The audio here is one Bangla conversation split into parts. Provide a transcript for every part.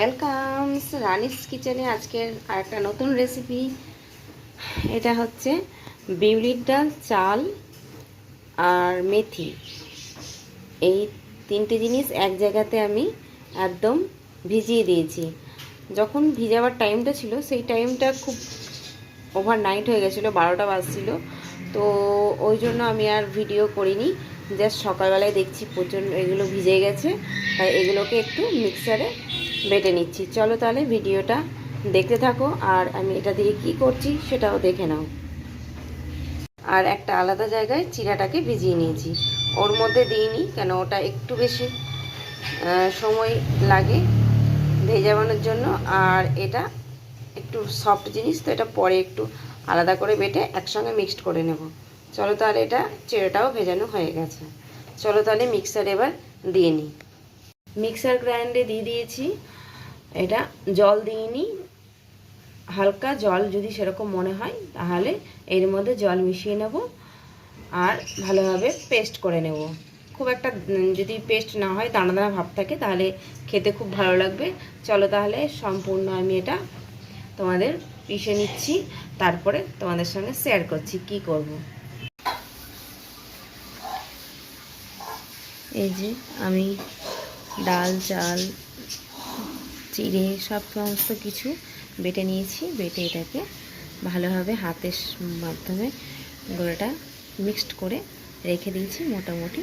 ওয়েলকামস রানিস কিচেনে। আজকের আরেকটা নতুন রেসিপি। এটা হচ্ছে বিউলির ডাল, চাল আর মেথি, এই তিনটে জিনিস এক জায়গাতে আমি একদম ভিজিয়ে দিয়েছি। যখন ভিজাবার টাইমটা ছিল সেই টাইমটা খুব ওভারনাইট হয়ে গেছিলো, 12টা বাজছিল। তো ওই জন্য আমি আর ভিডিও করিনি। জাস্ট সকালবেলায় দেখছি প্রচণ্ড এগুলো ভিজে গেছে, তাই এগুলোকে একটু মিক্সারে বেটে নিচ্ছি। চলো তাহলে ভিডিওটা দেখতে থাকো, আর আমি এটা দিয়ে কি করছি সেটাও দেখে নাও। আর একটা আলাদা জায়গায় চিড়াটাকে ভিজিয়ে নিয়েছি, ওর মধ্যে দিইনি কেন ওটা একটু বেশি সময় লাগে ভেজাবানোর জন্য। আর এটা একটু সফট জিনিস, তো এটা পরে একটু আলাদা করে বেটে একসঙ্গে মিক্সড করে নেব। চলো তাহলে এটা চিড়াটাও ভেজানো হয়ে গেছে। চলো তাহলে মিক্সার এবার দিয়ে নিই। মিক্সার গ্রাইন্ডে দিয়ে দিয়েছি। এটা জল দিইনি, হালকা জল যদি সেরকম মনে হয় তাহলে এর মধ্যে জল মিশিয়ে নেব আর ভালোভাবে পেস্ট করে নেব। খুব একটা যদি পেস্ট না হয়, দানা দানা ভাব থাকে, তাহলে খেতে খুব ভালো লাগবে। চলো তাহলে সম্পূর্ণ আমি এটা তোমাদের পিষে নিচ্ছি, তারপরে তোমাদের সঙ্গে শেয়ার করছি কি করব। এই যে আমি ডাল, চাল, চিড়ে সমস্ত কিছু বেটে নিয়েছি। বেটে এটাকে ভালোভাবে হাতের মাধ্যমে গোড়াটা মিক্সড করে রেখে দিয়েছি। মোটামুটি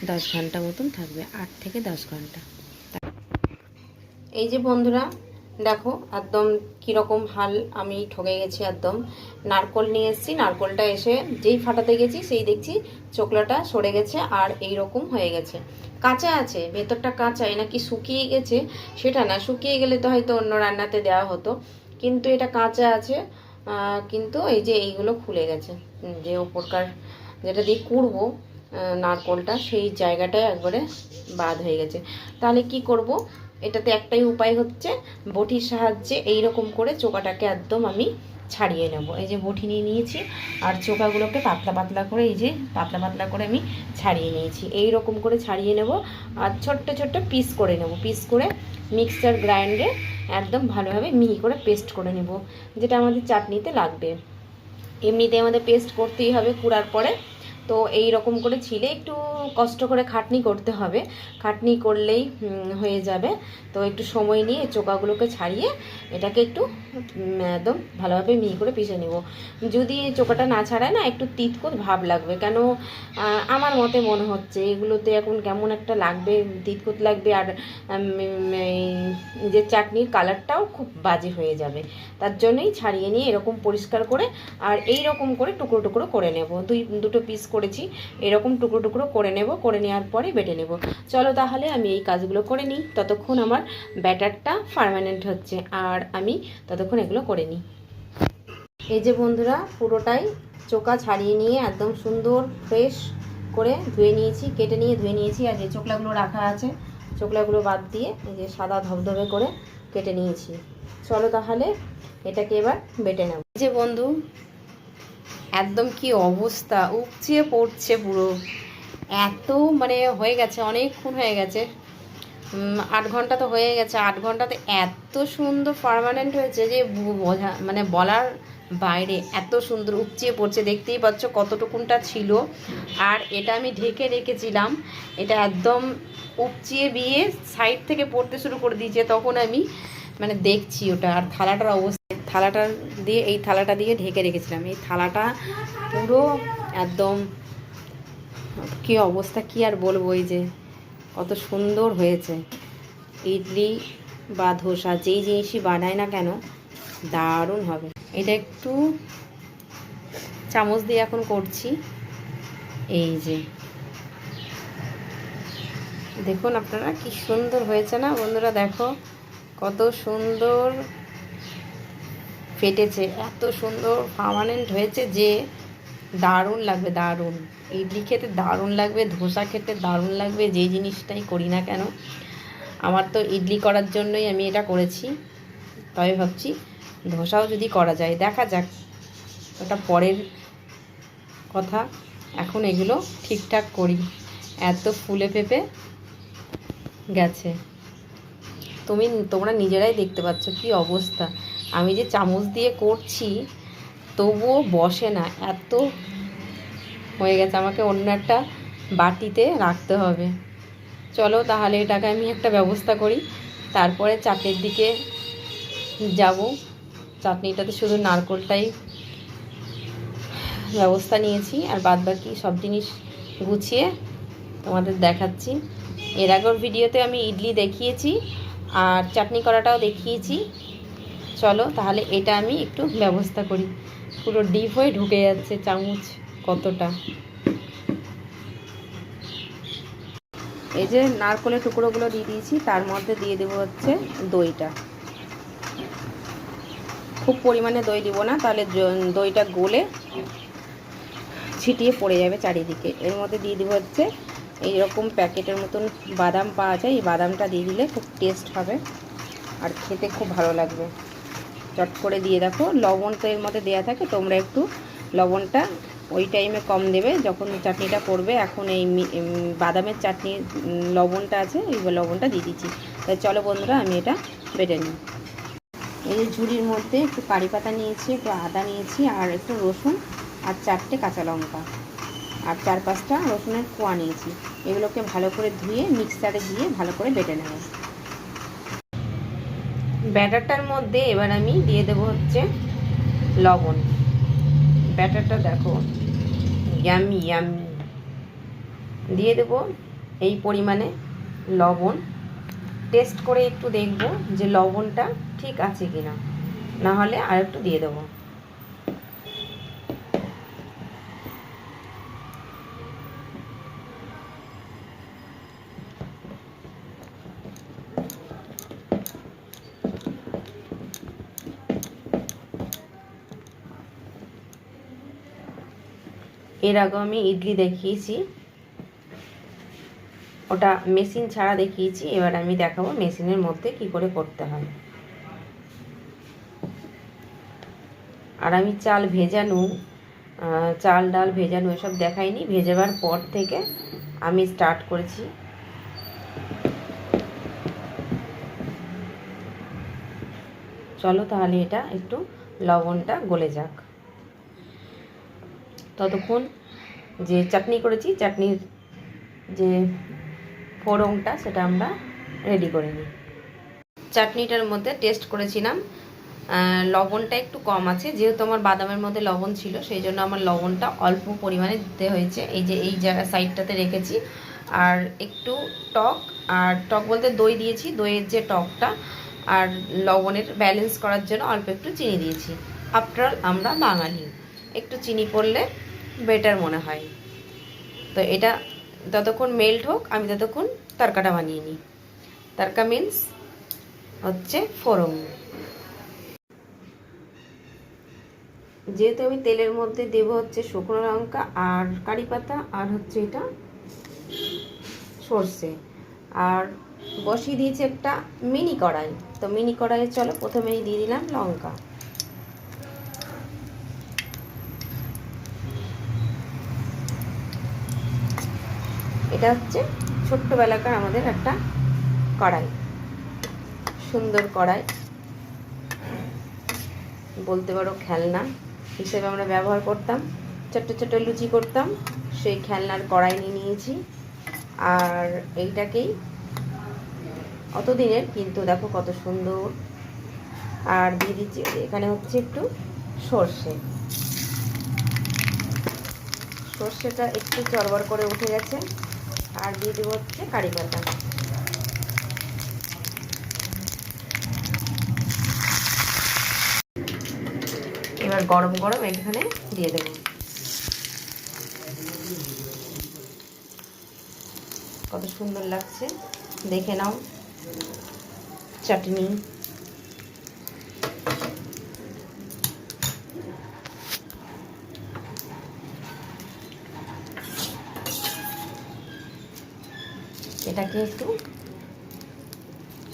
10 ঘন্টা মতন থাকবে, 8 থেকে 10 ঘন্টা। এই যে বন্ধুরা দেখো একদম কীরকম হাল আমি ঠকে গেছি। একদম নারকোল নিয়ে এসেছি, নারকোলটা এসে যেই ফাটাতে গেছি সেই দেখছি চোকলাটা সরে গেছে আর এই রকম হয়ে গেছে। কাঁচা আছে, ভেতরটা কাঁচা, নাকি শুকিয়ে গেছে সেটা না, শুকিয়ে গেলে তো হয়তো অন্য রান্নাতে দেওয়া হতো, কিন্তু এটা কাঁচা আছে। কিন্তু এই যে এইগুলো খুলে গেছে, যে ওপরকার যেটা দিয়ে কুড়বো নারকোলটা সেই জায়গাটায় একবারে বাদ হয়ে গেছে। তাহলে কি করব, এটাতে একটাই উপায় হচ্ছে বটির সাহায্যে এই রকম করে চোকাটাকে একদম আমি ছাড়িয়ে নেব। এই যে বটি নিয়ে নিয়েছি আর চোকাগুলোকে পাতলা পাতলা করে, এই যে পাতলা পাতলা করে আমি ছাড়িয়ে নিয়েছি। এই রকম করে ছাড়িয়ে নেব আর ছোট্ট ছোট্ট পিস করে নেব। পিস করে মিক্সার গ্রাইন্ডে একদম ভালোভাবে মিহি করে পেস্ট করে নেব, যেটা আমাদের চাটনিতে লাগবে। এমনিতে আমাদের পেস্ট করতেই হবে কুড়ার পরে। তো এই রকম করে ছিলে একটু কষ্ট করে খাটনি করতে হবে, খাটনি করলেই হয়ে যাবে। তো একটু সময় নিয়ে চোকাগুলোকে ছাড়িয়ে এটাকে একটু একদম ভালোভাবে মিহি করে পিষে নেব। যদি চোকাটা না ছাড়ায় না, একটু তিতকুত ভাব লাগবে। কেন আমার মতে মনে হচ্ছে এগুলোতে এখন কেমন একটা লাগবে, তিতকুত লাগবে, আর যে চাটনির কালারটাও খুব বাজে হয়ে যাবে। তার জন্যই ছাড়িয়ে নিয়ে এরকম পরিষ্কার করে আর এই রকম করে টুকরো টুকরো করে নেব। দুটো পিস করেছি, এরকম টুকরো টুকরো করে নেব। করে নেওয়ার পরে বেটে নেব। চলো তাহলে আমি এই কাজগুলো করে নিই, ততক্ষণ আমার ব্যাটারটা পার্মানেন্ট হচ্ছে আর আমি ততক্ষণ এগুলো করে নিই। এই যে বন্ধুরা পুরোটাই চোকা ছাড়িয়ে নিয়ে একদম সুন্দর ফ্রেশ করে ধুয়ে নিয়েছি, কেটে নিয়ে ধুয়ে নিয়েছি। আর যে চোকলাগুলো রাখা আছে চোকলাগুলো বাদ দিয়ে এই যে সাদা ধবধবে করে কেটে নিয়েছি। চলো তাহলে এটাকে এবার বেটে নেব। এই যে বন্ধু একদম কি অবস্থা, উপচিয়ে পড়ছে পুরো, এত মানে হয়ে গেছে, অনেকক্ষণ হয়ে গেছে, 8 ঘন্টা তো হয়ে গেছে। 8 ঘন্টাতে এত সুন্দর পার্মানেন্ট হয়েছে যে বোঝা মানে বলার বাইরে, এত সুন্দর উপচিয়ে পড়ছে। দেখতেই পাচ্ছ কতটুকুনটা ছিল। আর এটা আমি ঢেকে রেখেছিলাম, এটা একদম উপচিয়ে বিয়ে সাইড থেকে পড়তে শুরু করে দিয়েছে। তখন আমি মানে দেখছি ওটা, আর থালাটার অবস্থা, এই থালাটা দিয়ে ঢেকে রেখেছিলাম। এই থালাটা পুরো একদম কি অবস্থা, কি আর বলবো। এই যে কত সুন্দর হয়েছে। ইডলি বা ধোসা যেই জিনিসই বানায় না কেন দারুণ হবে। এটা একটু চামচ দিয়ে এখন করছি। এই যে দেখুন আপনারা কি সুন্দর হয়েছে না বন্ধুরা, দেখো কত সুন্দর ফেটেছে, এত সুন্দর পার্মানেন্ট হয়েছে যে দারুণ লাগবে, দারুণ। ইডলি খেতে দারুণ লাগবে, ধোসা খেতে দারুণ লাগবে, যেই জিনিসটাই করি না কেন। আমার তো ইডলি করার জন্যই আমি এটা করেছি, তবে ভাবছি ধোসাও যদি করা যায়, দেখা যাক, ওটা পরের কথা। এখন এগুলো ঠিকঠাক করি। এত ফুলে ফেপে গেছে। তোমরা নিজেরাই দেখতে পাচ্ছ কি অবস্থা। আমি যে চামচ দিয়ে করছি তবুও বসে না, এত হয়ে গেছে। আমাকে অন্য একটা বাটিতে রাখতে হবে। চলো তাহলে এটাকে আমি একটা ব্যবস্থা করি, তারপরে চাটনির দিকে যাব। চাটনিটাতে শুধু নারকোলটাই ব্যবস্থা নিয়েছি, আর বাদ বাকি সব জিনিস গুছিয়ে তোমাদের দেখাচ্ছি। এর আগের ভিডিওতে আমি ইডলি দেখিয়েছি আর চাটনি করাটাও দেখিয়েছি। চলো তাহলে এটা আমি একটু ব্যবস্থা করি। পুরো ডিপ হয়ে ঢুকে যাচ্ছে চামচ কতটা। এই যে নারকোলের টুকরোগুলো দিয়ে দিয়েছি, তার মধ্যে দিয়ে দেবো হচ্ছে দইটা। খুব পরিমাণে দই দিব না, তাহলে দইটা গলে ছিটিয়ে পড়ে যাবে চারিদিকে। এর মধ্যে দিয়ে দেবো হচ্ছে এইরকম প্যাকেটের মতন বাদাম পাওয়া যায়, এই বাদামটা দিয়ে দিলে খুব টেস্ট হবে আর খেতে খুব ভালো লাগবে। চট করে দিয়ে দেখো, লবণ তো এর মধ্যে দেওয়া থাকে, তোমরা একটু লবণটা ওই টাইমে কম দেবে যখন চাটনিটা করবে। এখন এই বাদামের চাটনি লবণটা আছে, এই লবণটা দিয়ে দিচ্ছি। তাই চলো বন্ধুরা আমি এটা বেটে নিই। এই যে ঝুড়ির মধ্যে একটু কারি পাতা নিয়েছি, একটু আদা নিয়েছি, আর একটু রসুন, আর 4টে কাঁচা লঙ্কা, আর 4-5টা রসুনের কোয়া নিয়েছি। এগুলোকে ভালো করে ধুয়ে মিক্সারে দিয়ে ভালো করে বেটে নেব। ব্যাটারটার মধ্যে এবার আমি দিয়ে দেবো হচ্ছে লবণ। ব্যাটারটা দেখো ইয়ামি ইয়ামি। দিয়ে দেবো এই পরিমাণে লবণ। টেস্ট করে একটু দেখব যে লবণটা ঠিক আছে কিনা, না হলে আর একটু দিয়ে দেবো। এর আগে আমি ইডলি দেখিয়েছি, ওটা মেশিন ছাড়া দেখিয়েছি। এবার আমি দেখাবো মেশিনের মধ্যে কি করে করতে হয়। আর আমি চাল ভেজানো, চাল ডাল ভেজানো এসব দেখাইনি, ভেজাবার পর থেকে আমি স্টার্ট করেছি। চলো তাহলে এটা একটু লবণটা গলে যাক, ততক্ষণ যে চাটনি করেছি চাটনির যে ফোড়নটা সেটা আমরা রেডি করে নিই। চাটনিটার মধ্যে টেস্ট করেছিলাম, লবণটা একটু কম আছে। যেহেতু আমার বাদামের মধ্যে লবণ ছিল, সেই জন্য আমার লবণটা অল্প পরিমাণে দিতে হয়েছে। এই যে এই জায়গা সাইডটাতে রেখেছি। আর একটু টক, আর টক বলতে দই দিয়েছি, দইয়ের যে টকটা আর লবণের ব্যালেন্স করার জন্য অল্প একটু চিনি দিয়েছি। আফটার অল আমরা বাঙালি, একটু চিনি পড়লে বেটার মনে হয়। তো এটা ততক্ষণ মেল্ট হোক, আমি ততক্ষণ তরকাটা বানিয়ে নিই। তরকা মিন্স হচ্ছে ফোড়ন। যেহেতু আমি তেলের মধ্যে দেব হচ্ছে শুকনো লঙ্কা আর কারি পাতা, আর হচ্ছে এটা সর্ষে, আর বসিয়ে দিয়েছি একটা মিনি কড়াই। তো মিনি কড়াইয়ে চলো প্রথমেই দিয়ে দিলাম লঙ্কা। এটা হচ্ছে ছোট্টবেলাকার আমাদের একটা কড়াই, সুন্দর কড়াই, বলতে পারো খেলনা হিসেবে আমরা ব্যবহার করতাম। ছোট্ট ছোট্ট লুচি করতাম, সেই খেলনার কড়াই নিয়ে নিয়েছি। আর এইটাকেই অতদিনের, কিন্তু দেখো কত সুন্দর। আর দিয়ে দিচ্ছি এখানে হচ্ছে একটু সর্ষে। সর্ষেটা একটু চড়বড় করে উঠে গেছে। আর দিয়ে দেবো হচ্ছে কারি পাতা। এবার গরম গরম এখানে দিয়ে দেবো। কত সুন্দর লাগছে দেখে নাও চাটনি। এটাকে একটু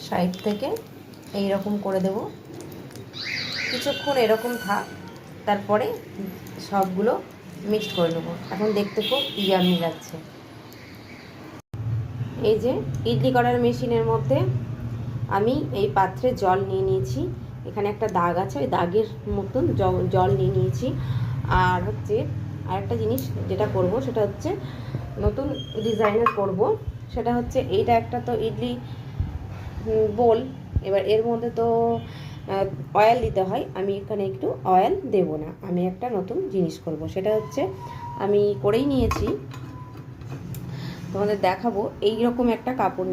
সাইড থেকে এই রকম করে দেব, কিছুক্ষণ এরকম থাক, তারপরে সবগুলো মিক্সড করে নেবো। এখন দেখতে খুব ইয়ামি লাগছে। এই যে ইডলি করার মেশিনের মধ্যে আমি এই পাত্রে জল নিয়ে নিয়েছি, এখানে একটা দাগ আছে, ওই দাগের মতন জল নিয়ে নিয়েছি। আর হচ্ছে আরেকটা জিনিস যেটা করব সেটা হচ্ছে নতুন ডিজাইনের করব, সেটা হচ্ছে এইটা একটা তো ইডলি বোল, এবার এর মধ্যে তো অয়েল দিতে হয়, আমি এখানে একটু অয়েল দেব না, আমি একটা নতুন জিনিস করব। সেটা হচ্ছে আমি করেই নিয়েছি, তোমাদের দেখাবো। এই রকম একটা কাপড়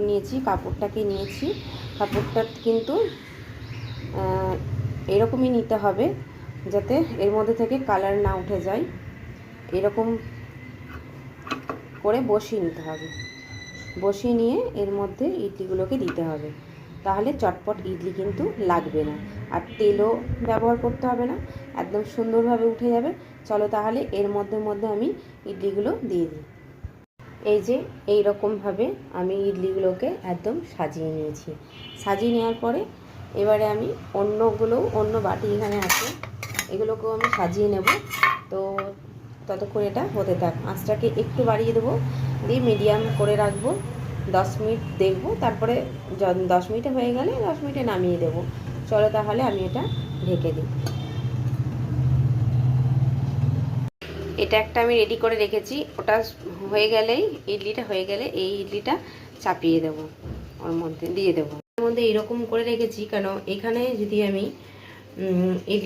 নিয়েছি, কাপড়টাকে নিয়েছি। কাপড়টা কিন্তু এরকমই নিতে হবে যাতে এর মধ্যে থেকে কালার না উঠে যায়, এরকম করে বসিয়ে নিতে হবে। বসিয়ে নিয়ে এর মধ্যে ইডলিগুলোকে দিতে হবে, তাহলে চটপট ইডলি কিন্তু লাগবে না, আর তেলও ব্যবহার করতে হবে না, একদম সুন্দরভাবে উঠে যাবে। চলো তাহলে এর মধ্যে আমি ইডলিগুলো দিয়ে দিই। এই যে এই রকমভাবে আমি ইডলিগুলোকে একদম সাজিয়ে নিয়েছি। সাজিয়ে নেওয়ার পরে এবারে আমি অন্য বাটি এখানে আছে, এগুলোকেও আমি সাজিয়ে নেব। তো ততক্ষণ এটা হতে থাক, আঁচটাকে একটু বাড়িয়ে দেবো, দিয়ে মিডিয়াম করে রাখবো। 10 মিনিট দেখব, তারপরে 10 মিনিটে হয়ে গেলে 10 মিনিটে নামিয়ে দেব। চলো তাহলে আমি এটা ঢেকে দিই। এটা একটা আমি রেডি করে রেখেছি, ওটা হয়ে গেলেই, ইডলিটা হয়ে গেলে এই ইডলিটা চাপিয়ে দেব, ওর মধ্যে দিয়ে দেবো। ওর মধ্যে এইরকম করে রেখেছি কেন, এখানে যদি আমি এই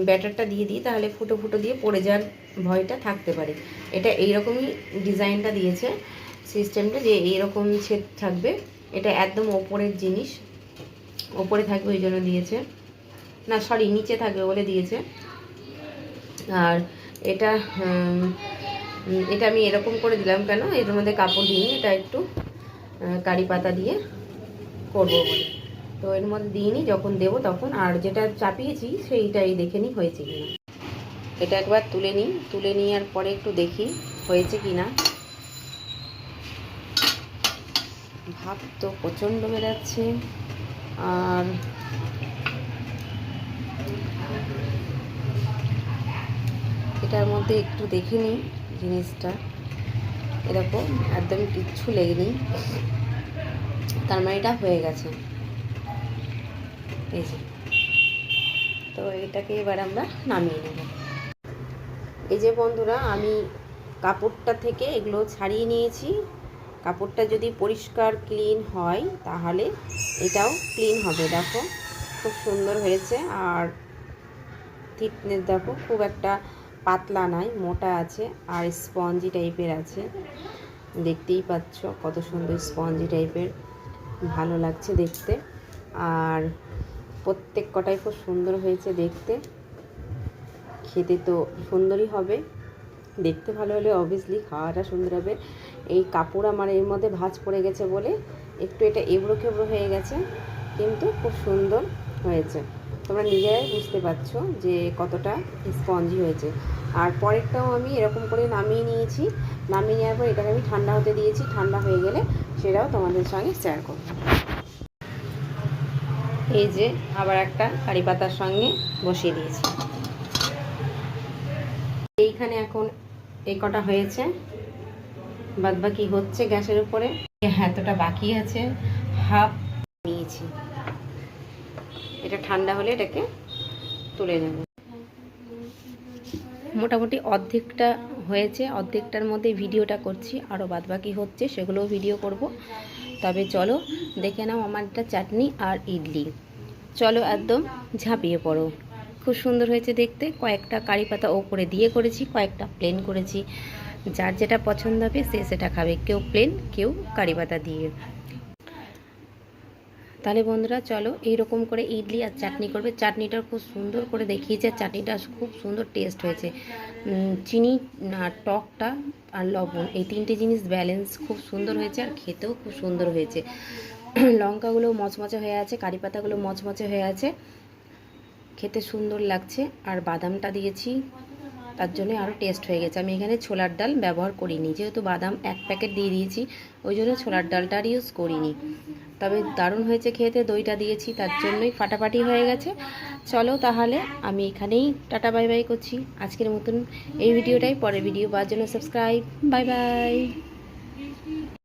ব্যাটারটা দিয়ে দিই তাহলে ফুটো ফুটো দিয়ে পড়ে যাওয়ার ভয়টা থাকতে পারে। এটা এইরকমই ডিজাইনটা দিয়েছে, সিস্টেমটা যে এইরকম ছেদ থাকবে, এটা একদম ওপরের জিনিস, ওপরে থাকবে ওই জন্য দিয়েছে, না সরি নিচে থাকবে বলে দিয়েছে। আর এটা আমি এরকম করে দিলাম কেন, এর মধ্যে কাপড় দিয়ে এটা একটু কারি পাতা দিয়ে করবো বলে, তো এর মধ্যে দিইনি, যখন দেবো তখন। আর যেটা চাপিয়েছি সেইটাই দেখে নিই হয়েছে কিনা। এটা একবার তুলে নিই আর পরে একটু দেখি হয়েছে কিনা। ভাব তো প্রচণ্ড বেরাচ্ছে, আর এটার মধ্যে একটু দেখে নিই জিনিসটা, এরকম একদম কিচ্ছু লেগেনি, তার মানে এটা হয়ে গেছে। এই যে, তো এটাকে এবার আমরা নামিয়ে নেব। এই যে বন্ধুরা, আমি কাপড়টা থেকে এগুলো ছাড়িয়ে নিয়েছি। কাপড়টা যদি পরিষ্কার ক্লিন হয় তাহলে এটাও ক্লিন হবে। দেখো খুব সুন্দর হয়েছে, আর থিকনেস দেখো খুব একটা পাতলা নয়, মোটা আছে, আর স্পঞ্জি টাইপের আছে, দেখতেই পাচ্ছ কত সুন্দর স্পঞ্জি টাইপের, ভালো লাগছে দেখতে। আর প্রত্যেক কটাই খুব সুন্দর হয়েছে দেখতে, খেতে তো সুন্দরই হবে, দেখতে ভালো হলে অবভিয়াসলি খাওয়াটা সুন্দর হবে। এই কাপড় আমার এর মধ্যে ভাঁজ পড়ে গেছে বলে একটু এটা এবড়ো খেবড়ো হয়ে গেছে, কিন্তু খুব সুন্দর হয়েছে, তোমরা নিজেরাই বুঝতে পারছো যে কতটা স্পঞ্জি হয়েছে। আর পরেরটাও আমি এরকম করে নামিয়ে নিয়েছি, নামিয়ে নেওয়ার পর এটাকে আমি ঠান্ডা হতে দিয়েছি, ঠান্ডা হয়ে গেলে সেটাও তোমাদের সঙ্গে শেয়ার করব। এই যে আবার একটা কারি পাতার সঙ্গে বসিয়ে দিয়েছি। এইখানে এখন এই কটা হয়েছে, বাদ বাকি হচ্ছে গ্যাসের উপরে, এতটা বাকি আছে, হাফ নিয়েছি। এটা ঠান্ডা হলে এটাকে তুলে নেব। মোটামুটি অর্ধেকটা হয়েছে, অর্ধেকটার মধ্যে ভিডিওটা করছি, আরও বাদ বাকি হচ্ছে, সেগুলোও ভিডিও করব। তবে চলো দেখে নাও আমারটা চাটনি আর ইডলি। চলো একদম ঝাঁপিয়ে পড়ো। খুব সুন্দর হয়েছে দেখতে, কয়েকটা কারি পাতা ওপরে দিয়ে করেছি, কয়েকটা প্লেন করেছি, যার যেটা পছন্দ হবে সে সেটা খাবে, কেউ প্লেন কেউ কারি পাতা দিয়ে। তাহলে বন্ধুরা চলো এইরকম করে ইডলি আর চাটনি করবে। চাটনিটা খুব সুন্দর করে দেখিয়েছে, চাটনিটা খুব সুন্দর টেস্ট হয়েছে, চিনি আর টকটা আর লবণ এই তিনটে জিনিস ব্যালেন্স খুব সুন্দর হয়েছে, আর খেতেও খুব সুন্দর হয়েছে। লঙ্কাগুলো মচমচে হয়ে আছে, কারি পাতাগুলো মচমচে হয়ে আছে, খেতে সুন্দর লাগছে। আর বাদামটা দিয়েছি তার জন্য আরও টেস্ট হয়ে গেছে। আমি এখানে ছোলার ডাল ব্যবহার করিনি, যেহেতু বাদাম 1 প্যাকেট দিয়ে দিয়েছি ওই জন্য ছোলার ডালটা আর ইউজ করিনি। তবে দারুণ হয়েছে খেতে, দইটা দিয়েছি তার জন্যই ফাটাফাটি হয়ে গেছে। চলো তাহলে আমি এখানেই টাটা বাই বাই করছি আজকের মতন এই ভিডিওটাই। পরের ভিডিও পাওয়ার জন্য সাবস্ক্রাইব, বাই বাই।